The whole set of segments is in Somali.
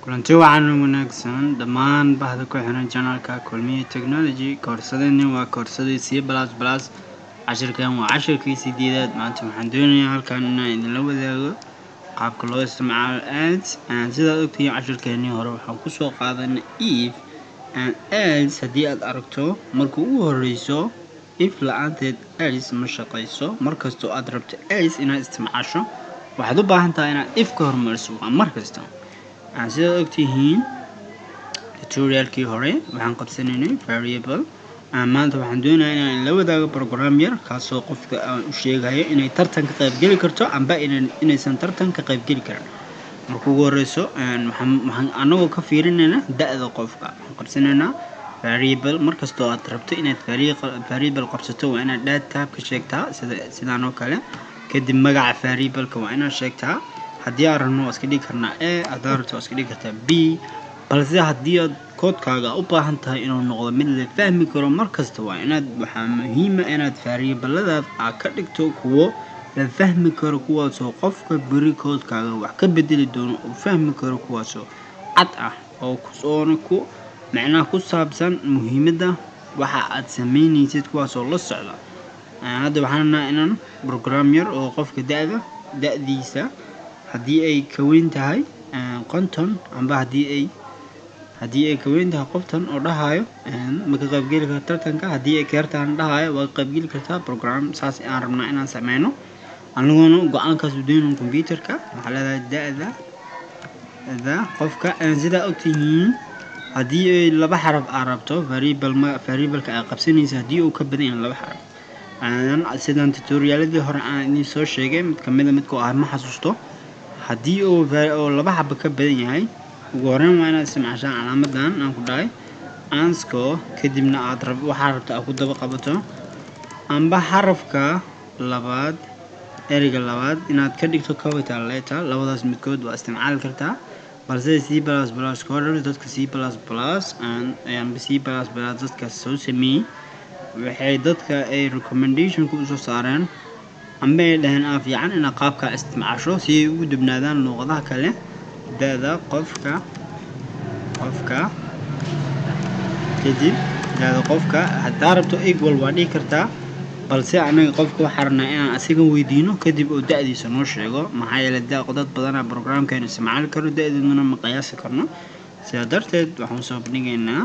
kulanti wacan wanaagsan dhammaan bahda ku xiran channelka Kulmiye Technology koorsadani waa koorsadii C++ cashirkan waa cashirkii 8aad maanta waxaan doonayaa halkan inaan idin la wadaago qaabka loo isticmaalo ads sida ogtihiin cashirkeennii hore waxaan ku soo qaadanay if and else haddii aad aragto marka ugu horeyso if la'aanteed else ma shaqeyso markastoo aad rabto else inaad isticmaasho waxaad u baahan tahay inaad if ka hormariso markasta sida ogtihiin tutorialkii hore waxaan qabsanaynay variable maanta waxaan doonayaa inaan la wadaago program yar kaasoo qofka aan u sheegayo inay tartan ka qayb geli karto amba inaysan tartan ka qayb geli karin marka ugu horeyso waxaan anagoo ka fiirinayna da'da qofka waxaan qabsanaynaa variable markastoo aad rabto inaad variable qabsato waa inaad data tab ka sheegtaa sidaan oo kale kadib magaca variable-ka waa inaad sheegtaa haddii aan rabno waa iska dhigi karnaa a haddii rabto waa iska dhigi kartaa b balse haddii aad koodkaaga u baahan tahay inuu noqdo mid la fahmi karo markasta waxaa muhiima inaad variable-ladaad aad ka dhigto kuwo la fahmi karo kuwaasoo qofka beri koodkaaga wax ka bedeli doono uu fahmi karo kuwaasoo cad ah oo oona ku macnaha ku saabsan muhiimadda waxa aad sameynaysid kuwaasoo la socda hadda waxaan rabnaa inaan program yar oo qofka da'diisa haddii ay ka weyn tahay konton amba haddii ay ka weyn tahay qoftan oo dhahayo ma ka qaybgeli karta tartanka haddii ay ka yartaan dhahayo waa ka qaybgeli kartaa program saas aan rabnaa inaan sameyno anagoona go-aankaas u dayno computerka waxaa leedahay da'da qofka sidaa ogtihiin haddii ay laba xaraf aad rabto variable-ka aad qabsanaysa haddii uu ka badan yahay laba xaraf sidaan tutorialadii hore aan idin soo sheegay mid kamida midkoo ah ma xasuusto haddii oo laba xaba ka badan yahay ugu horeyn waa inaad isticmaashaan calaamadan aan ku dhahay ansko kadibna waxaa rabta aad ku daba qabato amba xarafka labaad ereyga labaad inaad ka dhigto capital letter labadaas midkood waa isticmaali kartaa balse C++ coders dadka C++ dadka soo sameeyey waxay dadka ay recommendation-ka usoo saareen amba ay dhaheen fiican inaad qaabka isticmaasho si ay ugu dubnaadaan luuqadaha kale da'da qofka kadib da'da qofka haddaa rabto equal waa dhigi kartaa balse anaga qofka waxaa rabnaa inaan asiga weydiino kadib oo da'diisa noo sheego maxaa yeelay dad badanaa programkeena isticmaali karo da'deeduna ma qiyaasi karno sidaa darteed waxaan soo bandhigaynaa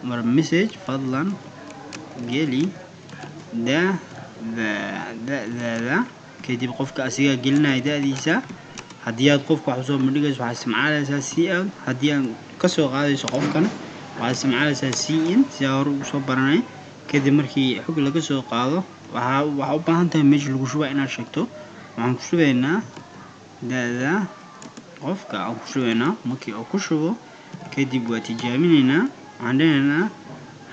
mar message fadlan geli da'daada kadib qofka asigaa gelinaya da'diisa haddii aad qofka wax usoo bandhigayso waxaad isticmaalaysaa c-out haddii aad kasoo qaadayso qofkan waxaad isticmaalaysaa c-in sidaa hore ugu soo baranay kadib markii xog laga soo qaado waxaa u baahan tahay meesha lagu shubaa inaad sheegto waxaan ku shubaynaa da'da qofka aan ku shubaynaa markii oo ku shubo kadib waa tijaabinaynaa waxaan dhahnaynaa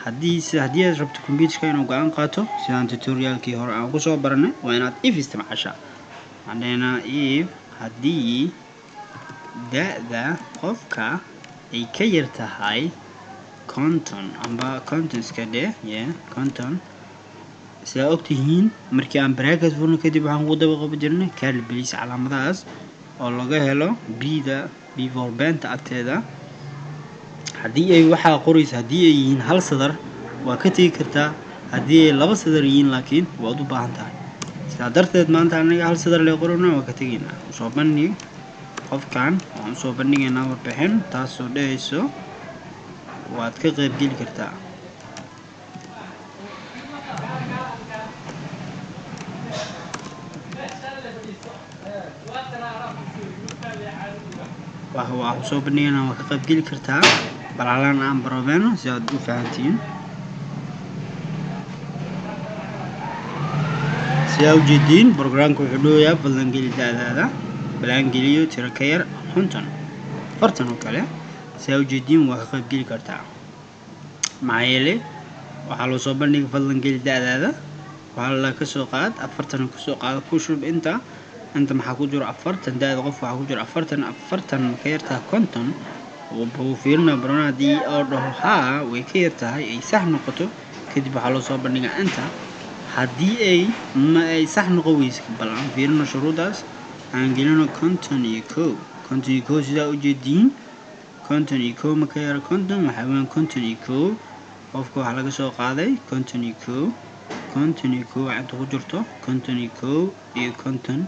haddii aad rabto computerka inuu go-aan qaato sidaan tutorialkii hore aan kusoo baranay waa inaad if isticmaashaa waxaan dhahaynaa if haddii da'da qofka ay ka yar tahay konton amba konton iska dheh konton sidaa ogtihiin markii aan bracket furno kadib waxaan ugu daba qaban jirnay curly brace calaamadahaas oo laga helo b volbenta agteeda haddii ay waxaa qoraysa haddii ay yihiin hal sadar waa ka tegi kartaa haddii ay laba sadar yihiin laakiin waad u baahan tahay sidaa darteed maanta anaga hal sadar lee qorana waa ka tegaynaa soo bandhig qofkan waxaan usoo bandhigaynaa warbixin taasoo dhehayso waad ka qaybgeli kartaa waxaan usoo bandhigaynaa waa ka qaybgeli kartaa balaalaan aan barobeyno si aad u fahantiin sidaa ujeediin programka wuxuu dhowayaa fadlan geli da'daada balaan geliyo tiro ka yar 50 oo kale sidaa ujeediin waa ka qaybgeli kartaa maxaa yeelay waxaa loo soo bandhigay fadlan geli da'daada waxaa la kasoo qaad 40 kasoo qaado ku shub inta maxaa ku jiro 40 da'da qof waxaa ku jiro 40 ma ka yartaa 50 wuxuu fiirinaa barona haddii oo dhaho haa way ka yar tahay ay sax noqoto kadib waxaa loo soo bandhigaa inta haddii ay sax noqon weysa bal aan fiirino shuruudaas aan gelino 51 sidaa ujeediin konton iyo kow marka yaro konton waxaa weeyaan konton iyo kow qofka waxaa laga soo qaaday konton iyo kow inta ku jirto konton iyo kow iyo konton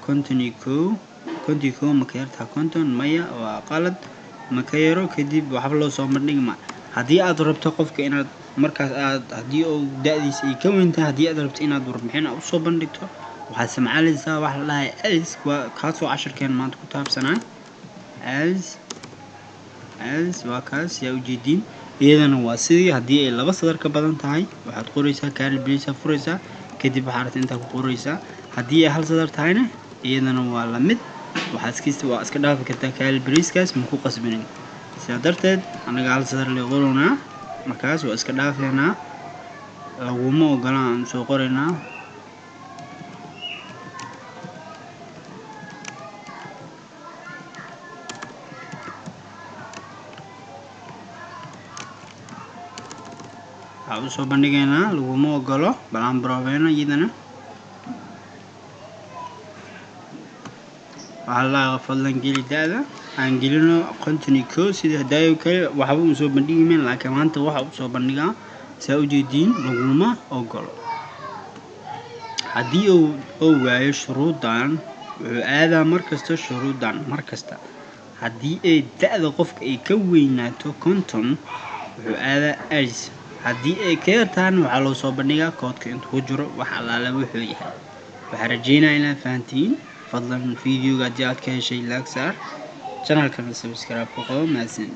konton iyo kow marka yartaa konton maya waa qalad marka yaro kadib waxba loo soo bandhigma haddii aad rabto qofka inaad markaas haddii uu da'diisa ay ka weyn tahay haddii aad rabto inaad warbixin usoo bandhigto waxaad isticmaalaysaa wax la dhahay else kaasoo cashirkeen maanta ku taabsanaa else waa kaas yaa ujeediin iyadana waa sidii haddii ay laba sadar ka badan tahay waxaad qoraysaa curly brace furaysaa kadib waxaad rabtaa intaa ku qoraysaa haddii ay hal sadar tahayna iyadana waa la mid waa iska dhaafi kartaa curly brace-kaas ma ku qasbanin sidaa darteed anaga hal sadar la qoranaa markaas waa iska dhaafeynaa laguma ogolaan aan soo qoraynaa waxaa usoo bandhigaynaa laguma ogolo balaan baroobeena iyadana waxaa laaga fadlan geli da'da aan gelino konton iyo kow sida hadaayo kale waxba uu soo bandhigimen laakiin maanta waxa uu soo bandhigaa saa ujeediin laguma ogolo haddii uu waayo shuruudan wuxuu aadaa markasta shuruudan markasta haddii ay da'da qofka ay ka weynaato konton wuxuu aadaa else haddii ay ka yartaan waxaa loo soo bandhigaa koodka inta ku jiro wax allaala wuxuu yahay waxaan rajeynayaa inaad fahantiin fadlan videoga haddii aad ka heshay like saar channelkana subscribe ku qabo mahadsan